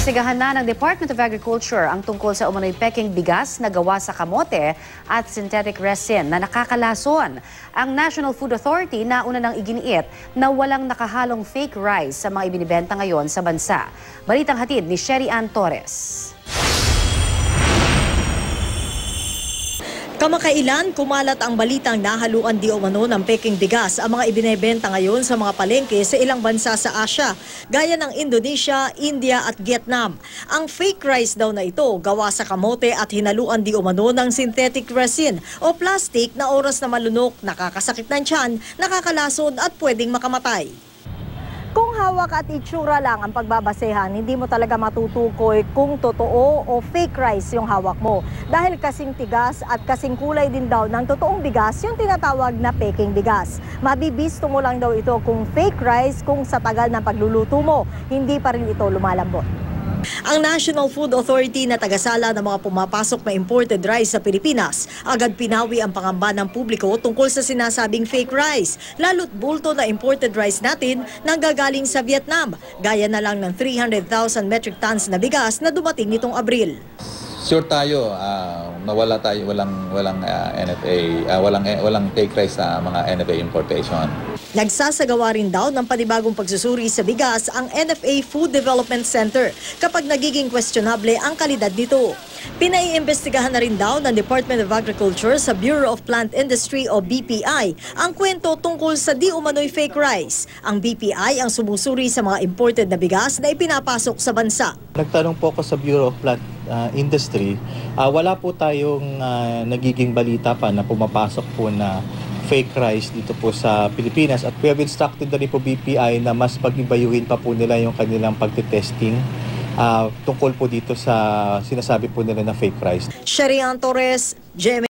Iniimbestigahan na ng Department of Agriculture ang tungkol sa umano'y peking bigas na gawa sa kamote at synthetic resin na nakakalason. Ang National Food Authority nauna nang iginiit na walang nakahalong fake rice sa mga ibinibenta ngayon sa bansa. Balitang hatid ni Sherry Ann Torres. Kamakailan, kumalat ang balitang nahaluan di umano ng peking bigas ang mga ibinebenta ngayon sa mga palengke sa ilang bansa sa Asia, gaya ng Indonesia, India at Vietnam. Ang fake rice daw na ito gawa sa kamote at hinaluan di umano ng synthetic resin o plastic na oras na malunok, nakakasakit ng tiyan, nakakalason at pwedeng makamatay. Kung hawak at itsura lang ang pagbabasehan, hindi mo talaga matutukoy kung totoo o fake rice yung hawak mo. Dahil kasing tigas at kasing kulay din daw ng totoong bigas yung tinatawag na peking bigas. Mabibisto mo lang daw ito kung fake rice kung sa tagal ng pagluluto mo, hindi pa rin ito lumalambot. Ang National Food Authority na tagasala ng mga pumapasok na imported rice sa Pilipinas, agad pinawi ang pangamba ng publiko tungkol sa sinasabing fake rice, lalo't bulto na imported rice natin nanggagaling sa Vietnam, gaya na lang ng 300,000 metric tons na bigas na dumating nitong Abril. Sure tayo na walang NFA, walang fake rice sa mga NFA importation. Nagsasagawa rin daw ng panibagong pagsusuri sa bigas ang NFA Food Development Center kapag nagiging questionable ang kalidad nito. Pinaiimbestigahan na rin daw ng Department of Agriculture sa Bureau of Plant Industry o BPI ang kwento tungkol sa di umano'y fake rice. Ang BPI ang sumusuri sa mga imported na bigas na ipinapasok sa bansa. Nagtanong po ako sa Bureau of Plant Industry, wala po tayong nagiging balita pa na pumapasok po na fake rice dito po sa Pilipinas, at we have instructed na rin po BPI na mas pag-ibayuhin pa po nila yung kanilang pagtitesting tungkol po dito sa sinasabi po nila na fake rice. Sherry Ann Torres, GMA.